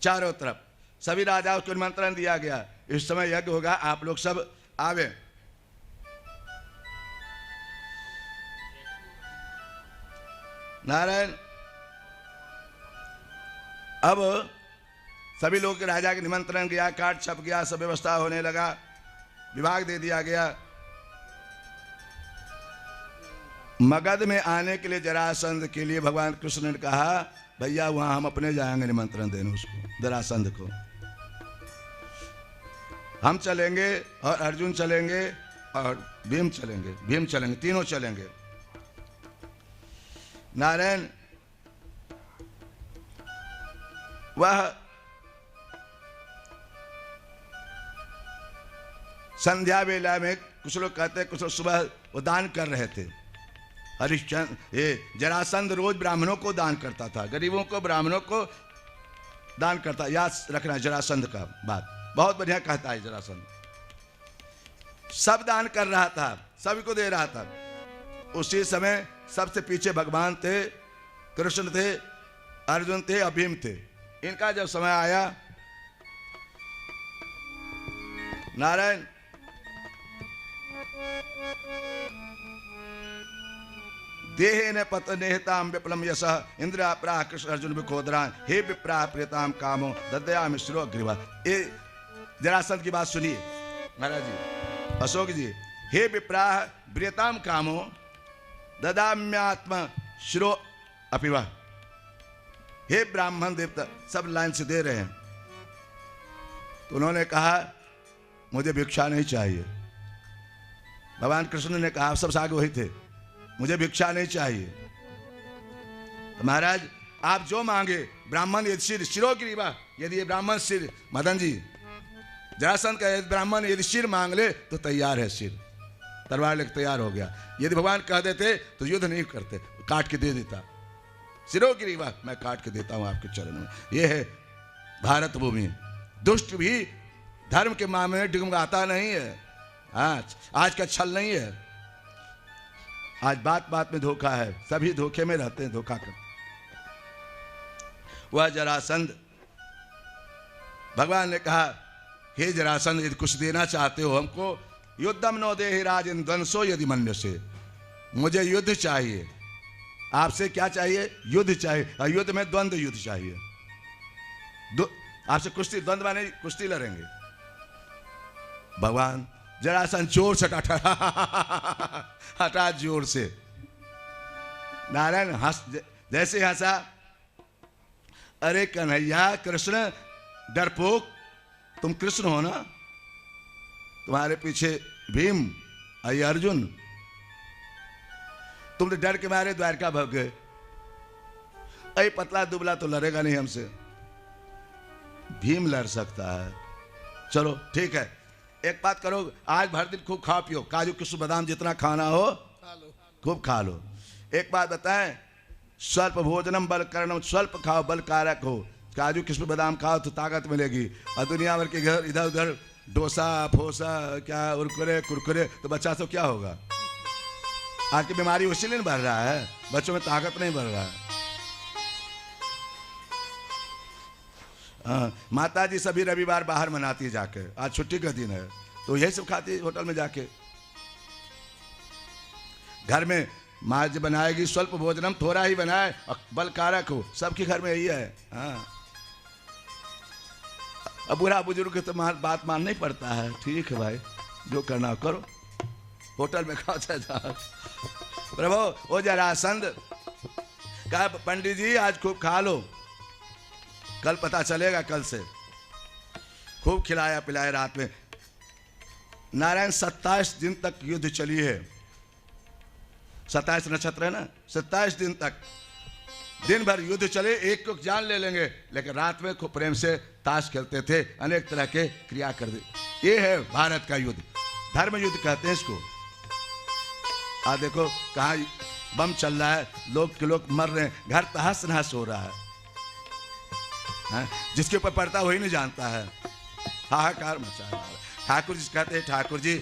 चारों तरफ सभी राजाओं को निमंत्रण दिया गया, इस समय यज्ञ होगा, आप लोग सब आवे। नारायण, अब सभी लोग के राजा के निमंत्रण गया, कार्ड छप गया, सब व्यवस्था होने लगा, विभाग दे दिया गया। मगध में आने के लिए जरासंध के लिए भगवान कृष्ण ने कहा भैया वहां हम अपने जाएंगे निमंत्रण देने उसको, जरासंध को। हम चलेंगे और अर्जुन चलेंगे और भीम चलेंगे, तीनों चलेंगे। नारायण, वह संध्या वेला में कुछ लोग कहते हैं, कुछ लोग सुबह वो दान कर रहे थे। हरिश्चंद्र, ये जरासंध रोज ब्राह्मणों को दान करता था, गरीबों को, ब्राह्मणों को दान करता। याद रखना जरासंध का बात, बहुत बढ़िया कहता है जरासंध। सब दान कर रहा था, सभी को दे रहा था। उसी समय सबसे पीछे भगवान थे, कृष्ण थे, अर्जुन थे, भीम थे। इनका जब समय आया, नारायण, देहे न पतनेहताम विप्लम यशः इंद्र प्राह कृष्ण अर्जुन विखोदरान हे विप्राह प्रियताम कामो दद्याम शिरो ग्रीवा। ये जरासंध की बात सुनिए महाराज जी, अशोक जी। हे विप्राह प्रियताम कामो ददाम्यात्म शिरो अपिवा। हे ब्राह्मण देवता, सब लाइन से दे रहे हैं। तो उन्होंने कहा मुझे भिक्षा नहीं चाहिए। भगवान कृष्ण ने कहा, सब आगे वही थे, मुझे भिक्षा नहीं चाहिए। तो महाराज आप जो मांगे, ब्राह्मण यदि सिर शिरोग्रीवा, यदि ये ब्राह्मण सिर, मदन जी जरासंध का ब्राह्मण यदि सिर मांग ले तो तैयार है, सिर तलवार लेकर तैयार हो गया। यदि भगवान कह देते तो युद्ध नहीं करते, काट के दे देता। शिरोग्रीवा, मैं काट के देता हूं आपके चरण में। यह है भारत भूमि। दुष्ट भी धर्म के मामले में डिगमगाता नहीं है। आज का छल नहीं है, आज बात बात में धोखा है, सभी धोखे में रहते हैं, धोखा कर। वह जरासंध, भगवान ने कहा हे जरासंध यदि कुछ देना चाहते हो हमको, युद्धम नो देहि राजन द्वंसो यदि मन्य से, मुझे युद्ध चाहिए। आपसे क्या चाहिए? युद्ध चाहिए, और युद्ध में द्वंद्व युद्ध चाहिए। आपसे कुश्ती, द्वंद्व माने कुश्ती लड़ेंगे। भगवान जरासंध जोर से हटा जोर से। नारायण हंस, जैसे हंसा, अरे कन्हैया कृष्ण डरपोक, तुम कृष्ण हो ना, तुम्हारे पीछे भीम आई अर्जुन, तुम तो डर के मारे द्वारका भाग गए। अरे पतला दुबला तो लड़ेगा नहीं हमसे, भीम लड़ सकता है। चलो ठीक है, एक बात करो, आज भर दिन खूब खाओ पियो, काजू किशु बादाम जितना खाना हो खूब खा लो। एक बात बताएं, स्वल्प भोजनम बल करणम, स्वल्प खाओ बल कारक हो। काजू किशमिश बादाम खाओ तो ताकत मिलेगी, और दुनिया भर के घर इधर उधर डोसा फोसा क्या उरकुरे कुरकुरे, तो बच्चा तो क्या होगा? आज की बीमारी उसी लिए बढ़ रहा है, बच्चों में ताकत नहीं बढ़ रहा है। माता जी सभी रविवार बाहर मनाती है जाके, आज छुट्टी का दिन है तो यही सब खाती है होटल में जाके। घर में माँ जी बनाएगी स्वल्प भोजनम, थोड़ा ही बनाए और बल कारक हो, सबके घर में यही है। हाँ, अब बूढ़ा बुजुर्ग तो बात मानना ही पड़ता है। ठीक है भाई, जो करना हो करो, होटल में खाओ चाहे जाओ। प्रभु वो जरासंध कहा पंडित जी आज खूब खा लो, कल पता चलेगा, कल से खूब खिलाया पिलाया। रात में नारायण 27 दिन तक युद्ध चली है, 27 नक्षत्र है ना, 27 दिन तक दिन भर युद्ध चले, एक को जान ले लेंगे, लेकिन रात में खूब प्रेम से ताश खेलते थे, अनेक तरह के क्रिया कर दे। ये है भारत का युद्ध, धर्म युद्ध कहते हैं इसको। आज देखो कहाँ बम चल रहा है, लोग के लोग मर रहे हैं, घर तहस नहस हो रहा है। जिसके ऊपर पड़ता वही नहीं जानता है, हाहाकार मचा रहा है। ठाकुर जी कहते हैं ठाकुर जी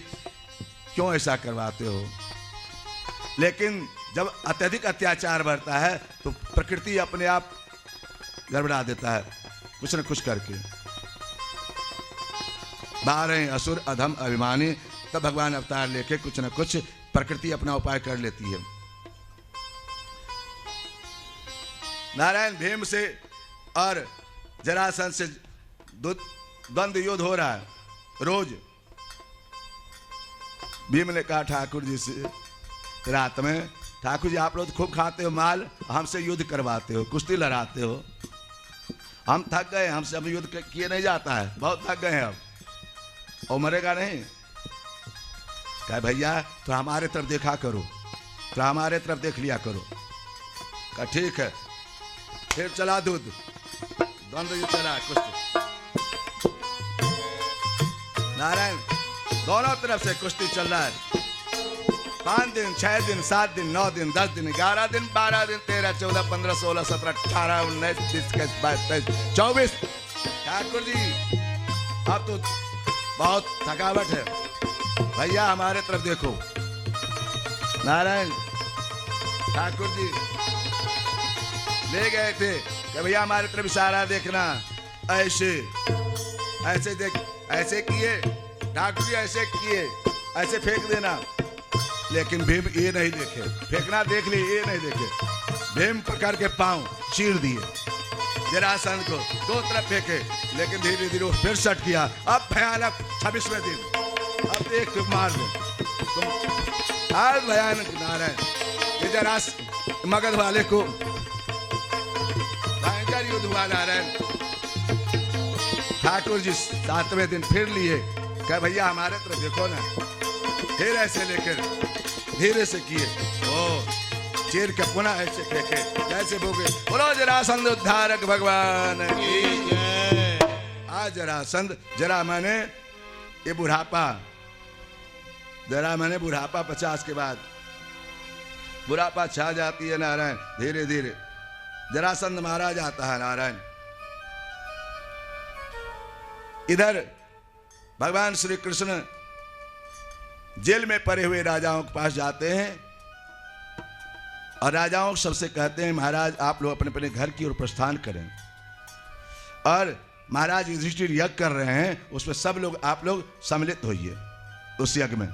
क्यों ऐसा करवाते हो, लेकिन जब अत्यधिक अत्याचार बढ़ता है तो प्रकृति अपने आप गड़बड़ा देता है। कुछ न कुछ करके। बाहर हैं असुर अधम अभिमानी, तब भगवान अवतार लेके कुछ न कुछ प्रकृति अपना उपाय कर लेती है। नारायण भीम से और जरासंध से द्वंद्व युद्ध हो रहा है रोज। भीम ने कहा ठाकुर जी से रात में, ठाकुर जी आप लोग खूब खाते हो माल, हमसे युद्ध करवाते हो, कुश्ती लड़ाते हो, हम थक गए, हमसे अब युद्ध किए नहीं जाता है, बहुत थक गए हैं अब, और मरेगा नहीं। कहा भैया तो हमारे तरफ देखा करो, तो हमारे तरफ देख लिया करो। कहा ठीक है। फिर चला दूध, द्वंद्व युद्ध चला कुश्ती। नारायण दोनों तरफ से कुश्ती चल रहा है। 5 दिन, 6 दिन, 7 दिन, 9 दिन, 10 दिन, 11 दिन, 12 दिन, 13, 14, 15, 16, 17, 18, 19, 20, 21, 22, 23, 24। ठाकुर जी अब तो बहुत थकावट है, भैया हमारे तरफ देखो। नारायण ठाकुर जी ले गए थे कि भैया हमारे तरफ इशारा देखना, ऐसे ऐसे देख, ऐसे किए ठाकुर जी, ऐसे किए, ऐसे फेंक देना। लेकिन भीम ये नहीं देखे, फेंकना देख लिए, ये नहीं देखे। भीम पकड़ के पांव चीर दिए, जरासंध को 2 तरफ फेंके, लेकिन धीरे धीरे वो फिर सट किया। अब भयानक 26वें दिन, अब एक तो मार दो तुम, आज भयानक। नारायण ये जरास मगध वाले को भयंकर युद्ध हुआ। नारायण ठाकुर जी 7वें दिन फिर लिए, कहा भैया हमारे तरफ देखो ना। फिर ऐसे लेकर धीरे से किए, ओ चीर के पुनः ऐसे फेंके, जैसे भोगे। बोलो जरासंध उद्धारक भगवान की जय। आज जरासंध, जरा मैंने ये बुढ़ापा, जरा मैंने बुढ़ापा 50 के बाद बुढ़ापा छा जाती है। नारायण धीरे धीरे जरासंध मारा जाता है। नारायण इधर भगवान श्री कृष्ण जेल में पड़े हुए राजाओं के पास जाते हैं और राजाओं सबसे कहते हैं महाराज आप लोग अपने अपने घर की ओर प्रस्थान करें। और महाराज युधिष्ठिर यज्ञ कर रहे हैं, उसमें सब लोग आप लोग सम्मिलित होइए उस यज्ञ में।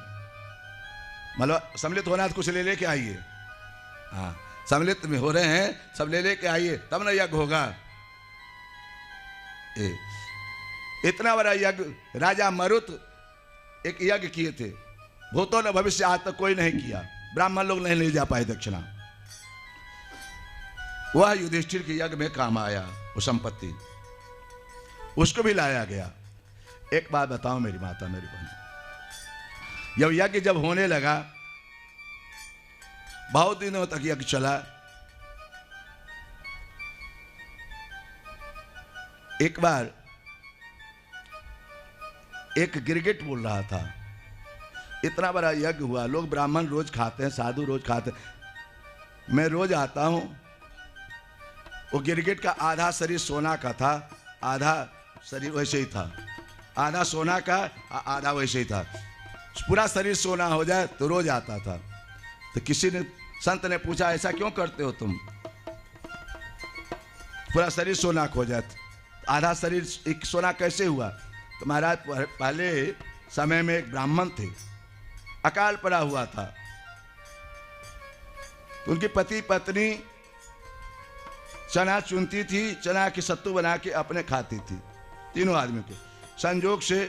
मतलब सम्मिलित होना तो कुछ ले लेके आइए। हाँ सम्मिलित में हो रहे हैं, सब ले लेके आइए तब ना यज्ञ होगा। इतना बड़ा यज्ञ राजा मरुत एक यज्ञ किए थे, भूतों ने भविष्य आज तक कोई नहीं किया, ब्राह्मण लोग नहीं ले जा पाए दक्षिणा। वह युधिष्ठिर के यज्ञ में काम आया, वो संपत्ति उसको भी लाया गया। एक बात बताओ मेरी माता मेरी बहन, जब यज्ञ जब होने लगा, बहुत दिनों तक यज्ञ चला। एक बार एक गिरगिट बोल रहा था, इतना बड़ा यज्ञ हुआ, लोग ब्राह्मण रोज खाते हैं, साधु रोज खाते हैं, मैं रोज आता हूं। वो गिरगिट का आधा शरीर सोना का था, आधा शरीर वैसे ही था, आधा सोना का आधा वैसे ही था। पूरा शरीर सोना हो जाए तो रोज आता था। तो किसी ने संत ने पूछा ऐसा क्यों करते हो तुम, पूरा शरीर सोना हो जाए, आधा शरीर एक सोना कैसे हुआ? तो महाराज पहले समय में एक ब्राह्मण थे, अकाल पड़ा हुआ था, तो उनकी पति पत्नी चना चुनती थी, चना की सत्तू बना के अपने खाती थी, तीनों आदमी के। संजोग से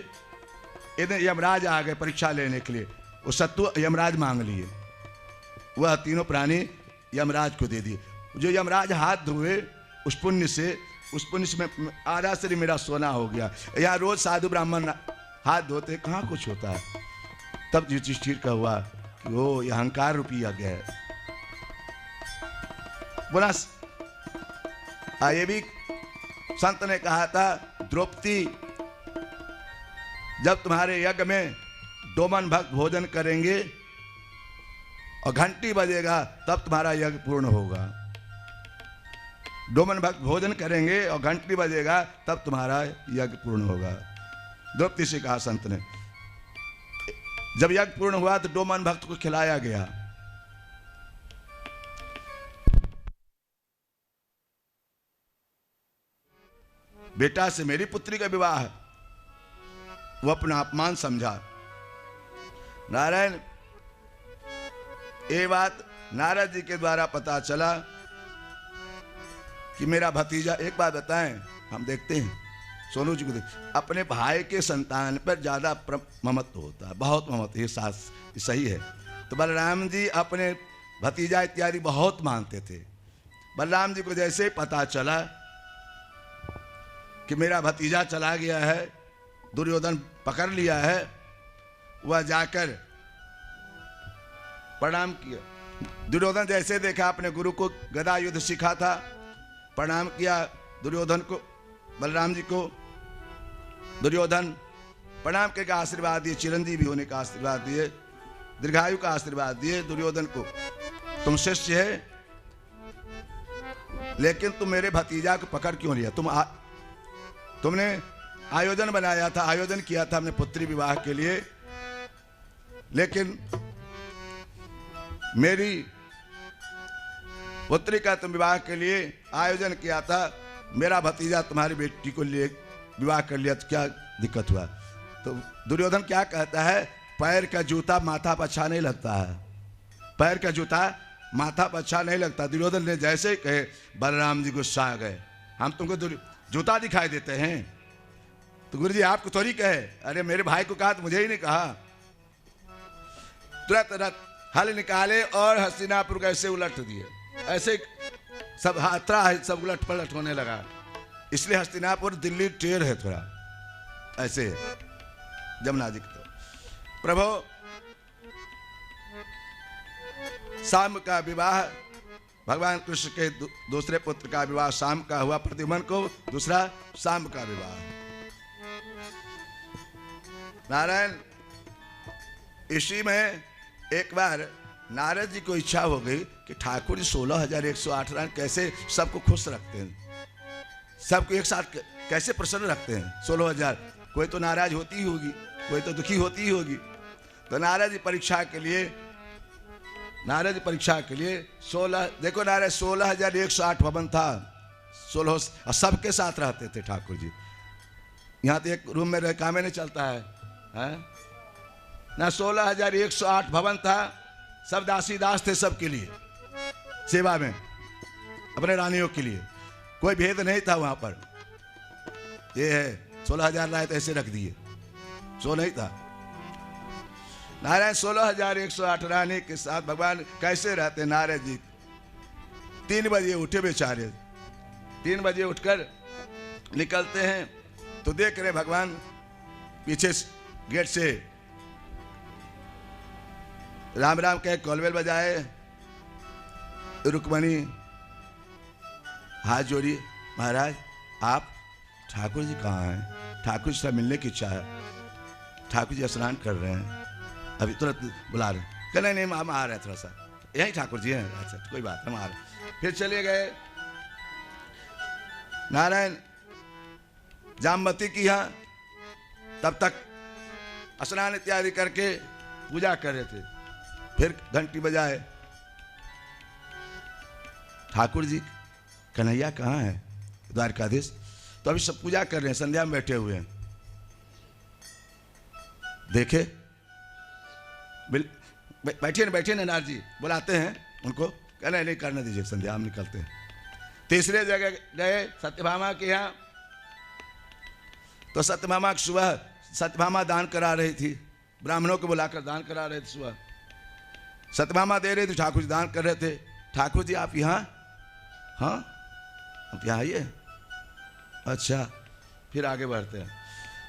इधर यमराज आ गए परीक्षा लेने के लिए, वो सत्तू यमराज मांग लिए, वह तीनों प्राणी यमराज को दे दिए। जो यमराज हाथ धोए उस पुण्य से, उस पुण्य में आधा शरीर मेरा सोना हो गया। यहाँ रोज साधु ब्राह्मण हाथ धोते, कहाँ कुछ होता है। तब युधिष्ठिर का हुआ कि वो ये अहंकार रूपी यज्ञ है। बोला ये भी संत ने कहा था, द्रौपदी जब तुम्हारे यज्ञ में डोमन भक्त भोजन करेंगे और घंटी बजेगा तब तुम्हारा यज्ञ पूर्ण होगा। डोमन भक्त भोजन करेंगे और घंटी बजेगा तब तुम्हारा यज्ञ पूर्ण होगा। द्रौपदी से कहा संत ने। जब यज्ञ पूर्ण हुआ तो डोमन भक्त को खिलाया गया। बेटा से मेरी पुत्री का विवाह है, वो अपना अपमान समझा। नारायण, ये बात नारद जी के द्वारा पता चला कि मेरा भतीजा, एक बात बताएं, हम देखते हैं सोनू जी को अपने भाई के संतान पर ज्यादा ममत्व होता है, बहुत ममत्व, ये सही है। तो बलराम जी अपने भतीजा इत्यादि बहुत मानते थे। बलराम जी को जैसे पता चला कि मेरा भतीजा चला गया है, दुर्योधन पकड़ लिया है, वह जाकर प्रणाम किया। दुर्योधन जैसे देखा, अपने गुरु को गदा युद्ध सीखा था, प्रणाम किया दुर्योधन को, बलराम जी को। दुर्योधन प्रणाम के आशीर्वाद दिए, चिरंजीवी होने का आशीर्वाद दिए, दीर्घायु का आशीर्वाद दिए दुर्योधन को। तुम शिष्य है, लेकिन तुम मेरे भतीजा को पकड़ क्यों लिया? तुमने आयोजन बनाया था, आयोजन किया था हमने पुत्री विवाह के लिए, लेकिन मेरी पुत्री का तुम विवाह के लिए आयोजन किया था, मेरा भतीजा तुम्हारी बेटी को लिए विवाह कर लिया, तो क्या दिक्कत हुआ? तो दुर्योधन क्या कहता है, पैर का जूता माथा पर अच्छा नहीं लगता है, पैर का जूता माथा पर अच्छा नहीं लगता। दुर्योधन ने जैसे ही कहे, बलराम जी गुस्सा आ गए, हम तुमको जूता दिखाई देते हैं? तो गुरु जी आपको थोड़ी कहे, अरे मेरे भाई को कहा तो मुझे ही नहीं कहा। तुरंत हल निकाले और हस्तिनापुर को ऐसे उलट दिए, ऐसे सब हाथरा सब उलट पलट होने लगा। इसलिए हस्तिनापुर दिल्ली टेढ़ है थोड़ा, ऐसे जमुना जी की तरफ। प्रभु शाम का विवाह, भगवान कृष्ण के दूसरे पुत्र का विवाह शाम का हुआ, प्रद्युम्न को दूसरा शाम का विवाह। नारायण, इसी में एक बार नारद जी को इच्छा हो गई कि ठाकुर जी 16,108 रान कैसे सबको खुश रखते हैं, सबको एक साथ कैसे प्रसन्न रखते हैं। 16,000, कोई तो नाराज होती ही होगी, कोई तो दुखी होती ही होगी। तो नारद जी परीक्षा के लिए 16, देखो नारायण 16,108 भवन था, 16 सबके साथ रहते थे ठाकुर जी। यहाँ तो एक रूम में रह काम नहीं चलता है ना। 16,108 भवन था, सब दासी दास थे, सबके लिए सेवा में, अपने रानियों के लिए कोई भेद नहीं था वहां पर। ये है 16,000 लाए तो ऐसे रख दिए, सो नहीं था। नारायण 16,108 रानी के साथ भगवान कैसे रहते। नारद जी 3 बजे उठे बेचारे, 3 बजे उठकर निकलते हैं तो देख रहे भगवान पीछे गेट से राम राम कह कॉलबेल बजाए, रुक्मणी हाथ जोड़ी, महाराज आप ठाकुर जी कहाँ हैं? ठाकुर जी से मिलने की इच्छा है, ठाकुर जी स्नान कर रहे हैं, अभी तुरंत बुला रहे हैं। कहने नहीं हम आ रहे हैं, थोड़ा सा यही ठाकुर जी हैं। अच्छा कोई बात, हम आ रहे। फिर चले गए नारायण जामवती की यहाँ, तब तक स्नान इत्यादि करके पूजा कर रहे थे। फिर घंटी बजाए, ठाकुर जी कन्हैया कहाँ है? द्वारकाधीश। तो अभी सब पूजा कर रहे हैं, संध्या में बैठे हुए हैं। देखे बैठे ना नारद जी, बुलाते हैं उनको, कहना नहीं करने दीजिए संध्या, हम निकलते हैं। तीसरे जगह गए सत्यभामा के यहाँ, तो सत्यभामा सुबह सत्यभामा दान करा रही थी, ब्राह्मणों को बुलाकर दान करा रहे थे। सुबह सत्यभामा दे रहे थे, ठाकुर जी दान कर रहे थे। ठाकुर जी आप यहाँ? हाँ आप यहाँ आइए। अच्छा, फिर आगे बढ़ते हैं।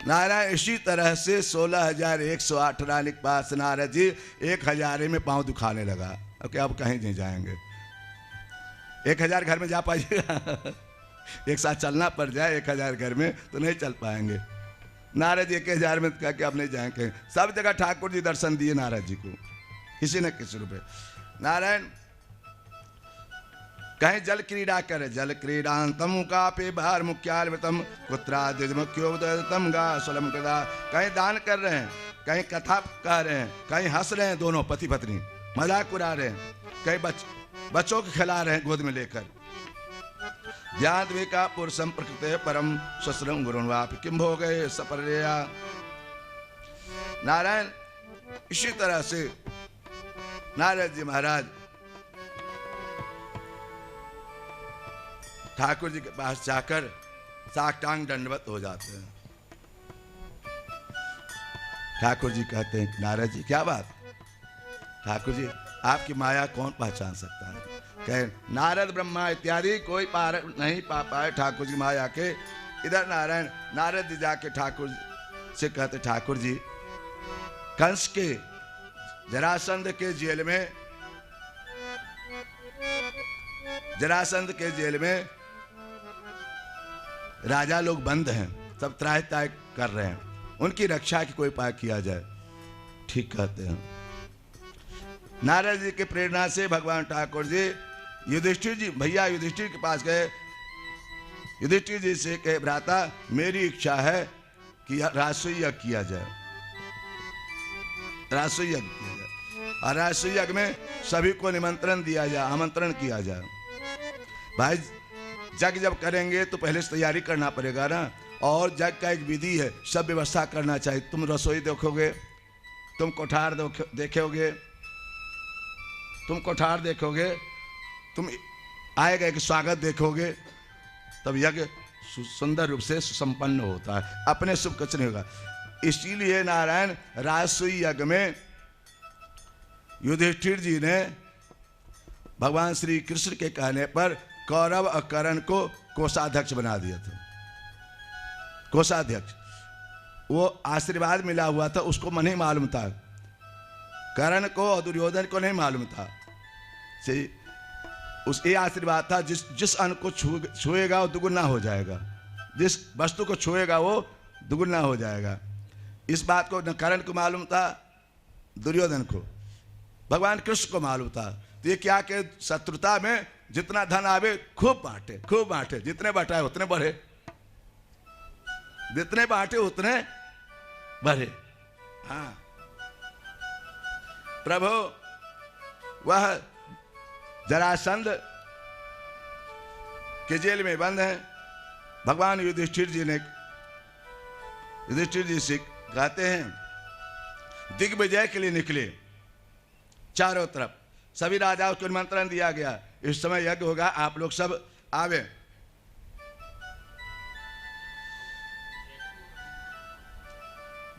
नारायण इसी तरह से 16,108 रानी के पास नारद जी 1,000 में पांव दुखाने लगा। अब क्या, अब कहीं नहीं जाएंगे, 1,000 घर में जा पाइएगा? एक साथ चलना पड़ जाए 1,000 घर में तो नहीं चल पाएंगे। नारद जी 1,000 में कह के अब नहीं जाएंगे। सब जगह ठाकुर जी दर्शन दिए नारद जी को, किसी न किसी रूप में। नारायण कहीं जल क्रीड़ा करे, जल क्रीडांतम कापे बाहर मुख्यालतम कुत्रादिमुख्योदतम गा सुलम कदा। कहीं दान कर रहे हैं, कहीं कथा कह रहे हैं, कहीं हंस रहे हैं, दोनों पति पत्नी मजाक उड़ा रहे हैं, कहीं बच्चों को खिला रहे हैं गोद में लेकर। ध्यात्मिका पुरुषम प्रकृते परम स्वस्त्रम गुरुवाप किम हो गए सपर्या। नारायण इसी तरह से नारद जी महाराज ठाकुर जी के पास जाकर साष्टांग दंडवत हो जाते हैं। ठाकुर जी कहते हैं नारद जी क्या बात, ठाकुर जी आपकी माया कौन पहचान सकता है। कहे नारद ब्रह्मा इत्यादि कोई पार नहीं पा पाए ठाकुर जी माया के। इधर नारायण नारद जी जाके ठाकुर से कहते ठाकुर जी कंस के जरासंध के जेल में, जरासंध के जेल में राजा लोग बंद हैं, सब त्राहि त्राहि कर रहे हैं, उनकी रक्षा की कोई उपाय किया जाए। ठीक कहते हैं। नारद जी की प्रेरणा से भगवान ठाकुर जी युधिष्ठिर जी भैया युधिष्ठिर के पास गए। युधिष्ठिर जी से कहे भ्राता मेरी इच्छा है कि राजसूय यज्ञ किया जाए, राजसूय यज्ञ किया जाए और राजसूय यज्ञ में सभी को निमंत्रण दिया जाए, आमंत्रण किया जाए। भाई यज्ञ जब करेंगे तो पहले से तैयारी करना पड़ेगा ना, और यज्ञ का एक विधि है, सब व्यवस्था करना चाहिए। तुम रसोई देखोगे, तुम कोठार देखोगे, तुम कोठार देखोगे, तुम आएगा एक स्वागत देखोगे, तब यज्ञ सुंदर रूप से सुसंपन्न होता है। अपने शुभ कुछ नहीं होगा। इसीलिए नारायण राजसूय यज्ञ में युधिष्ठिर जी ने भगवान श्री कृष्ण के कहने पर कौरव और कर्ण को कोषाध्यक्ष बना दिया था। कोषाध्यक्ष वो आशीर्वाद मिला हुआ था, उसको मन ही मालूम था, कर्ण को और दुर्योधन को नहीं मालूम था। उसके आशीर्वाद था जिस अन्न को छुएगा वो दुगुना हो जाएगा, जिस वस्तु को छुएगा वो दुगुना हो जाएगा। इस बात को न कर्ण को मालूम था, दुर्योधन को, भगवान कृष्ण को मालूम था। तो ये क्या कि शत्रुता में जितना धन आवे खूब बांटे, खूब बांटे, जितने बटाए उतने बढ़े, जितने बांटे उतने बढ़े। हाँ प्रभु वह जरासंध के जेल में बंद है। भगवान युधिष्ठिर जी से कहते हैं दिग्विजय के लिए निकले। चारों तरफ सभी राजाओं को निमंत्रण दिया गया, इस समय यज्ञ होगा, आप लोग सब आवे।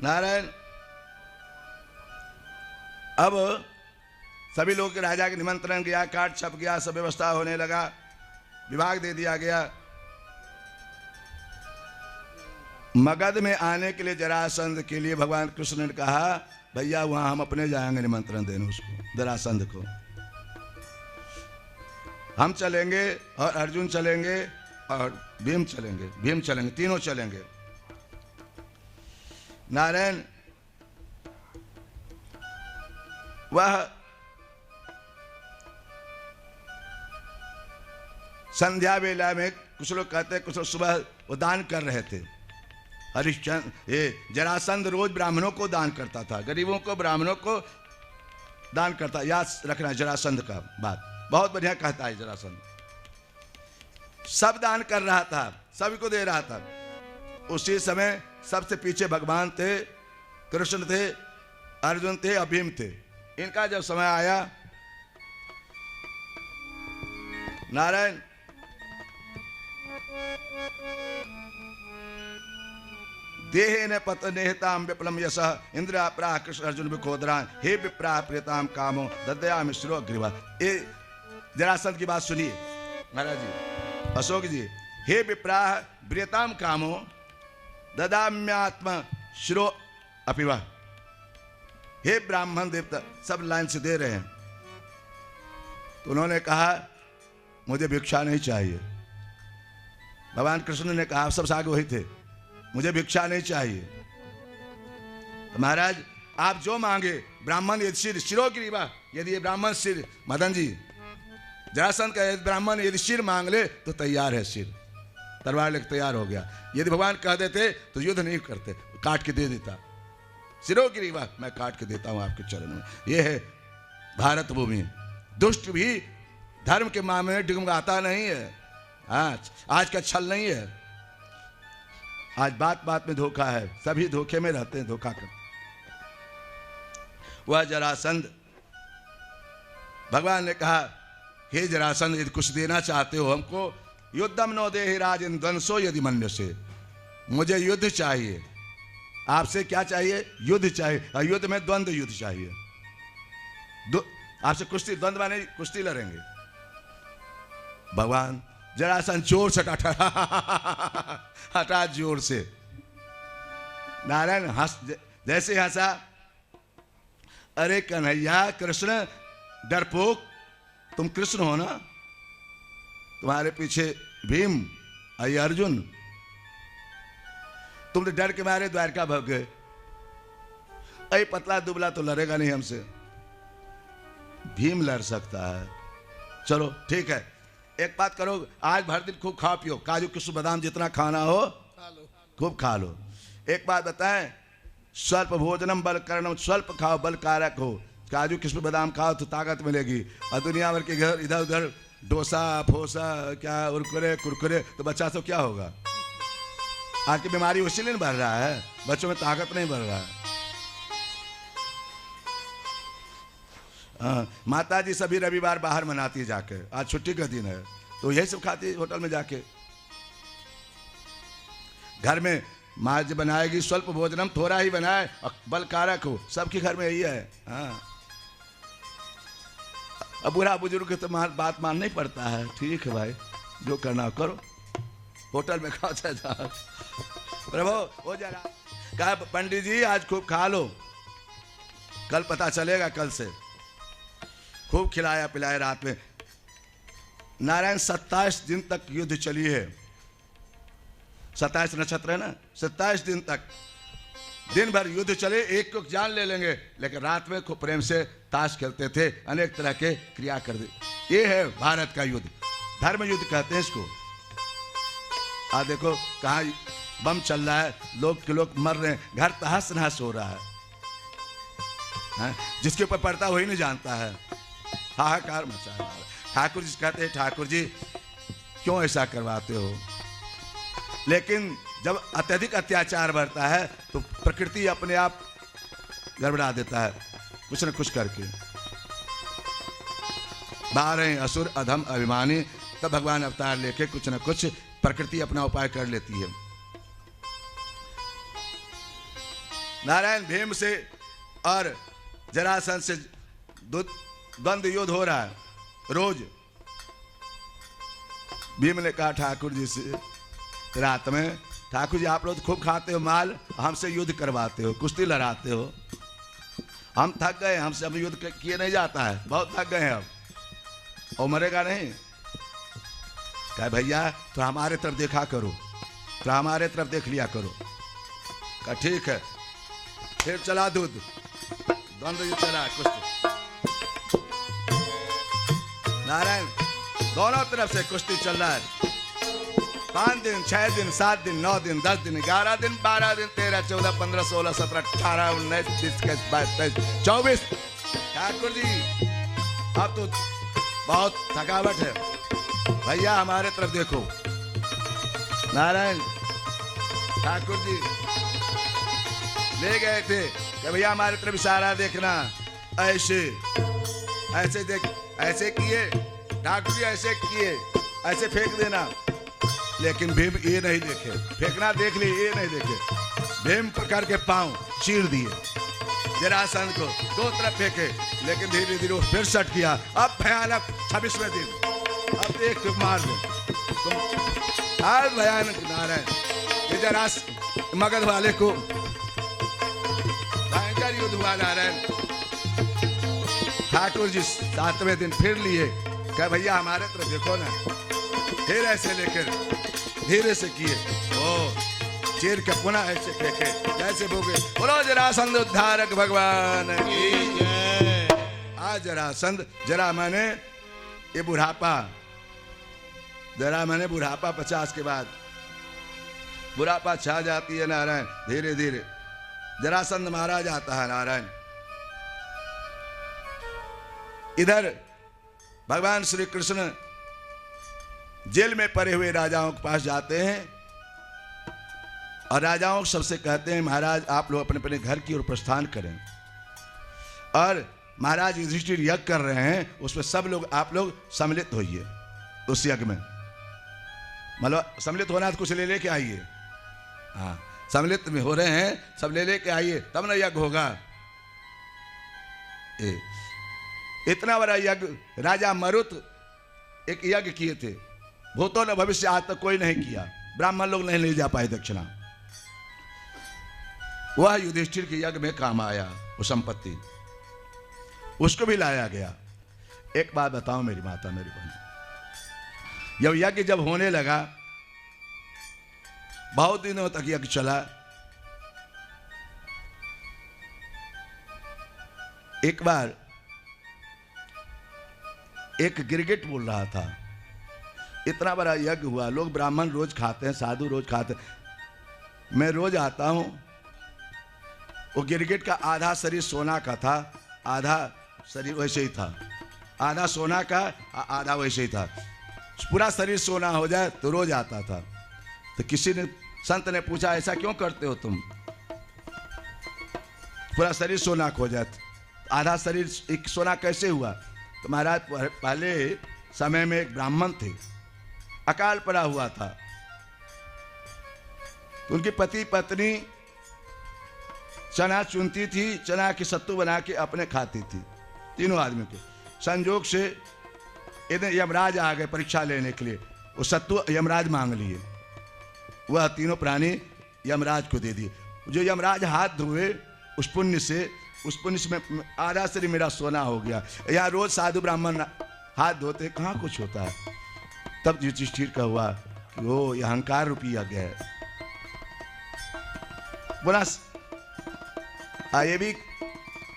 नारायण अब सभी लोग के राजा के निमंत्रण गया, कार्ड छप गया, सब व्यवस्था होने लगा, विभाग दे दिया गया। मगध में आने के लिए जरासंध के लिए भगवान कृष्ण ने कहा भैया वहां हम अपने जाएंगे निमंत्रण देने उसको, जरासंध को। हम चलेंगे और अर्जुन चलेंगे और भीम चलेंगे, तीनों चलेंगे। नारायण वह संध्या वेला में कुछ लोग कहते, कुछ लोग सुबह वो दान कर रहे थे। हरिश्चंद्र ये जरासंध रोज ब्राह्मणों को दान करता था, गरीबों को ब्राह्मणों को दान करता। याद रखना जरासंध का बात, बहुत बढ़िया कहता है जरासंध। सब दान कर रहा था, सभी को दे रहा था। उसी समय सबसे पीछे भगवान थे, कृष्ण थे, अर्जुन थे, भीम थे। इनका जब समय आया नारायण देहे न पतनेहताम विप्लम यश इंद्र प्राह कृष्ण अर्जुन विखोदरान हे विप्राह प्रियताम कामो ददया मिश्रो अग्रिवा। ये जरासंध की बात सुनिए महाराज जी, अशोक जी। हे विप्राह प्रियताम कामो ददाम्यात्म शिरो अपिवा। हे ब्राह्मण देवता, सब लाइन से दे रहे हैं। तो उन्होंने कहा मुझे भिक्षा नहीं चाहिए। भगवान कृष्ण ने कहा, सब आगे वही थे, मुझे भिक्षा नहीं चाहिए। तो महाराज आप जो मांगे, ब्राह्मण यदि सिर शिरो गिरीवा, यदि ये ब्राह्मण सिर, मदन जी जरासंध का ब्राह्मण यदि सिर मांग ले तो तैयार है, सिर तलवार लेकर तैयार हो गया। यदि भगवान कह देते तो युद्ध नहीं करते, काट के दे देता। सिरो गिरीवा, मैं काट के देता हूं आपके चरण में। यह है भारत भूमि। दुष्ट भी धर्म के मामले में डिगमगाता नहीं है। हाँ, आज का छल नहीं है, आज बात बात में धोखा है, सभी धोखे में रहते हैं, धोखा कर। वह जरासंध, भगवान ने कहा, हे जरासंध, यदि कुछ देना चाहते हो हमको, युद्धम नो देहि राजन द्वंसो यदि मन्य से, मुझे युद्ध चाहिए। आपसे क्या चाहिए? युद्ध चाहिए, और युद्ध में द्वंद्व युद्ध चाहिए। आपसे कुश्ती, द्वंद्व माने कुश्ती लड़ेंगे। भगवान जरासंध जोर से हटा जोर से। नारायण हंस, जैसे हंसा, अरे कन्हैया कृष्ण डरपोक, तुम कृष्ण हो ना, तुम्हारे पीछे भीम आई अर्जुन, तुम तो डर के मारे द्वारका भाग गए। अरे पतला दुबला तो लड़ेगा नहीं हमसे, भीम लड़ सकता है। चलो ठीक है, एक बात करो, आज भर दिन खूब खाओ पियो, काजू किशमिश बादाम जितना खाना हो खूब खा लो। एक बात बताएं, स्वल्प भोजनम बल करणम, स्वल्प खाओ बल कारक हो। काजू किशमिश बादाम खाओ तो ताकत मिलेगी, और दुनिया भर के घर इधर उधर डोसा फोसा क्या उरकुरे कुरकुरे, तो बच्चा तो क्या होगा? आज की बीमारी उसी लिए बढ़ रहा है, बच्चों में ताकत नहीं बढ़ रहा है। माता जी सभी रविवार बाहर मनाती है जाके, आज छुट्टी का दिन है तो यही सब खाती है होटल में जाके। घर में माँ जी बनाएगी स्वल्प भोजनम, थोड़ा ही बनाए और बल कारक हो, सबके घर में यही है। हाँ, अब बूढ़ा बुजुर्ग तो बात मानना ही पड़ता है। ठीक है भाई, जो करना करो, होटल में खाओ चाहे जाओ। प्रभु हो जरा कहा, पंडित जी आज खूब खा लो, कल पता चलेगा, कल से खूब खिलाया पिलाया। रात में नारायण 27 दिन तक युद्ध चली है, 27 नक्षत्र है ना, 27 दिन तक दिन भर युद्ध चले, एक को जान ले लेंगे, लेकिन रात में खूब प्रेम से ताश खेलते थे, अनेक तरह के क्रिया कर दे। ये है भारत का युद्ध, धर्म युद्ध कहते हैं इसको। आज देखो कहाँ बम चल रहा है, लोग के लोग मर रहे हैं, घर तहस नहस हो रहा है, जिसके ऊपर पड़ता वही नहीं जानता है, हाहाकार मचा रहा है। ठाकुर जी कहते हैं, ठाकुर जी क्यों ऐसा करवाते हो? लेकिन जब अत्यधिक अत्याचार बढ़ता है तो प्रकृति अपने आप गड़बड़ा देता है, कुछ न कुछ करके। बारह असुर अधम अभिमानी, तब भगवान अवतार लेके कुछ न कुछ प्रकृति अपना उपाय कर लेती है। नारायण भीम से और जरासंध से द्वंद्व युद्ध हो रहा है रोज। भीम ने कहा ठाकुर जी से रात में, ठाकुर जी आप लोग खूब खाते हो माल, हमसे युद्ध करवाते हो, कुश्ती लड़ाते हो, हम थक गए, हमसे अब युद्ध किए नहीं जाता है, बहुत थक गए हैं अब, और मरेगा नहीं। कहा भैया तो हमारे तरफ देखा करो, तो हमारे तरफ देख लिया करो। कहा ठीक है, फिर चला दूध, द्वंद्व युद्ध चला कुश्ती। नारायण दोनों तरफ से कुश्ती चल रहा है, 5 दिन 6 दिन 7 दिन 9 दिन 10 दिन 11 दिन 12 दिन 13 14 15 16 17 18 19 20 21 22 23 24। ठाकुर जी अब तो बहुत थकावट है, भैया हमारे तरफ देखो। नारायण ठाकुर जी ले गए थे कि भैया हमारे तरफ इशारा देखना, ऐसे ऐसे देख, ऐसे किए ठाकुर जी, ऐसे किए, ऐसे फेंक देना, लेकिन भीम ये नहीं देखे, फेंकना देख लिए, ये नहीं देखे। भीम पकड़ के पांव चीर दिए, जरासंध को 2 तरफ फेंके, लेकिन धीरे धीरे वो फिर सट किया। अब भयानक 26वें दिन, अब एक तो मार दो तुम, आज भयानक। नारायण ये जरास मगध वाले को भयंकर युद्ध हुआ। नारायण ठाकुर जी 7वें दिन फिर लिए, कहा भैया हमारे तरफ देखो ना, फिर ऐसे लेकर धीरे से किए, ओ चीर के पुनः ऐसे फेंके, जैसे भोगे। बोलो जरासंध उद्धारक भगवान की जय। आज जरासंध, जरा मैंने ये बुढ़ापा, जरा मैंने बुढ़ापा 50 के बाद बुढ़ापा छा जाती है। नारायण धीरे धीरे जरासंध मारा जाता है। नारायण इधर भगवान श्री कृष्ण जेल में पड़े हुए राजाओं के पास जाते हैं और राजाओं सबसे कहते हैं महाराज आप लोग अपने अपने घर की ओर प्रस्थान करें, और महाराज युधिष्ठिर यज्ञ कर रहे हैं उसमें सब लोग आप लोग सम्मिलित होइए उस यज्ञ में। मतलब सम्मिलित होना तो कुछ ले लेके आइए, हाँ सम्मिलित में हो रहे हैं सब ले लेके आइए तब ना यज्ञ होगा। इतना बड़ा यज्ञ राजा मरुत एक यज्ञ किए थे, भूतों ने भविष्य आज तक कोई नहीं किया, ब्राह्मण लोग नहीं ले जा पाए दक्षिणा। वह युधिष्ठिर के यज्ञ में काम आया वो संपत्ति, उसको भी लाया गया। एक बात बताओ मेरी माता मेरी बहन, जब यज्ञ जब होने लगा बहुत दिनों तक यज्ञ चला, एक बार एक गिरगिट बोल रहा था, इतना बड़ा यज्ञ हुआ, लोग ब्राह्मण रोज खाते हैं, साधु रोज खाते हैं, मैं रोज आता हूं। वो गिरगिट का आधा शरीर सोना का था, आधा शरीर वैसे ही था, आधा सोना का आधा वैसे ही था। पूरा शरीर सोना हो जाए तो रोज आता था। तो किसी ने संत ने पूछा ऐसा क्यों करते हो तुम, पूरा शरीर सोना हो जाए, आधा शरीर एक सोना कैसे हुआ? तो महाराज पहले समय में एक ब्राह्मण थे, अकाल पड़ा हुआ था, तो उनकी पति पत्नी चना चुनती थी, चना की सत्तू बना के अपने खाती थी, तीनों आदमी के। संजोग से इधर यमराज आ गए परीक्षा लेने के लिए, वो सत्तू यमराज मांग लिए, वह तीनों प्राणी यमराज को दे दिए। जो यमराज हाथ धोए उस पुण्य से, उस पुण्य में आधा शरीर मेरा सोना हो गया। यहाँ रोज साधु ब्राह्मण हाथ धोते कहाँ कुछ होता है। तब युधिष्ठिर का हुआ कि वो ये अहंकार रूपी यज्ञ है। बोला ये भी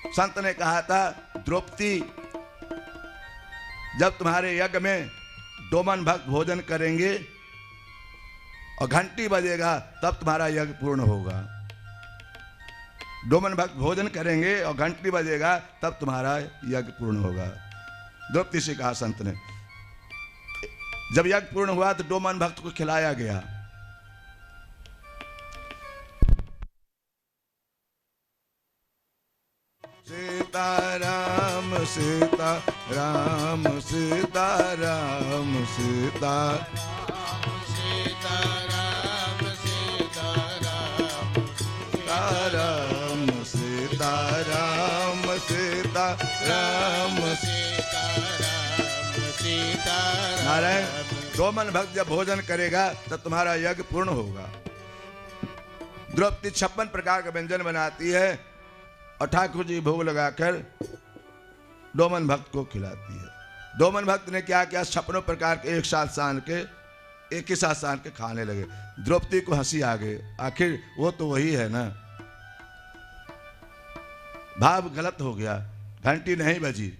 संत ने कहा था, द्रौपदी जब तुम्हारे यज्ञ में डोमन भक्त भोजन करेंगे और घंटी बजेगा तब तुम्हारा यज्ञ पूर्ण होगा। डोमन भक्त भोजन करेंगे और घंटी बजेगा तब तुम्हारा यज्ञ पूर्ण होगा। द्रौपदी से कहा संत ने। जब यज्ञ पूर्ण हुआ तो डोमन भक्त को खिलाया गया। सीताराम सीताराम सीताराम सीताराम सीताराम सीताराम सीताराम सीताराम सीताराम। नारायण, डोमन भक्त जब भोजन करेगा तब तुम्हारा यज्ञ पूर्ण होगा। द्रौपदी 56 प्रकार का व्यंजन बनाती है और ठाकुर जी भोग लगाकर डोमन भक्त को खिलाती है। डोमन भक्त ने क्या किया, 56 प्रकार के एक साथ सान के एक ही साथ सान के खाने लगे। द्रौपदी को हंसी आ गई, आखिर वो तो वही है ना। भाव गलत हो गया, घंटी नहीं बजी।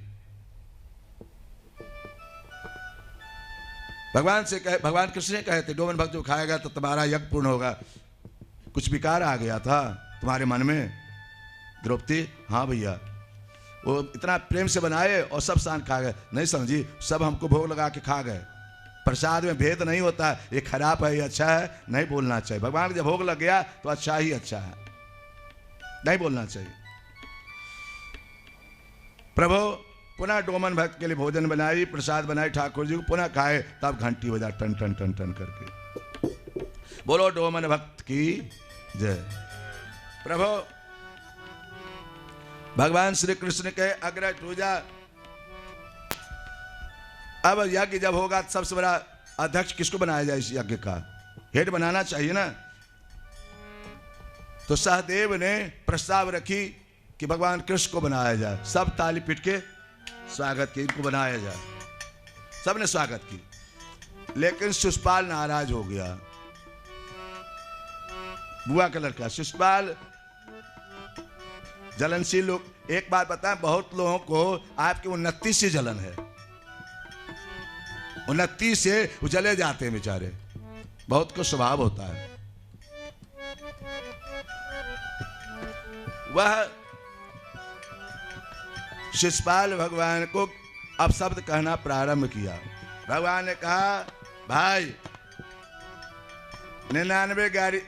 भगवान से कहे, भगवान कृष्ण ने कहे थे डोमन भक्त जो खाएगा तो तुम्हारा यज्ञ पूर्ण होगा। कुछ विकार आ गया था तुम्हारे मन में द्रौपदी? हाँ भैया, वो इतना प्रेम से बनाए और सब सान खा गए। नहीं समझी, सब हमको भोग लगा के खा गए। प्रसाद में भेद नहीं होता, ये खराब है ये अच्छा है, नहीं बोलना चाहिए। भगवान जब भोग लग गया तो अच्छा ही अच्छा है, नहीं बोलना चाहिए। प्रभु पुनः डोमन भक्त के लिए भोजन बनाई, प्रसाद बनाई, ठाकुर जी को पुनः खाए, तब घंटी बजा टन टन टन टन करके। बोलो डोमन भक्त की जय। प्रभु भगवान श्री कृष्ण के अग्रज पूजा। अब यज्ञ जब होगा सबसे बड़ा अध्यक्ष किसको बनाया जाए? इस यज्ञ का हेड बनाना चाहिए ना। तो सहदेव ने प्रस्ताव रखी कि भगवान कृष्ण को बनाया जाए। सब ताली पीट के स्वागत की, इनको बनाया जाए। सबने स्वागत की, लेकिन शिशुपाल नाराज हो गया। बुआ का लड़का शिशुपाल जलनशील लोग। एक बात बताएं, बहुत लोगों को आपकी उन्नति से जलन है, उन्नति से वो जले जाते हैं बेचारे, बहुत को स्वभाव होता है। वह शिशुपाल भगवान को अब शब्द कहना प्रारंभ किया। भगवान ने कहा भाई 99 गाड़ी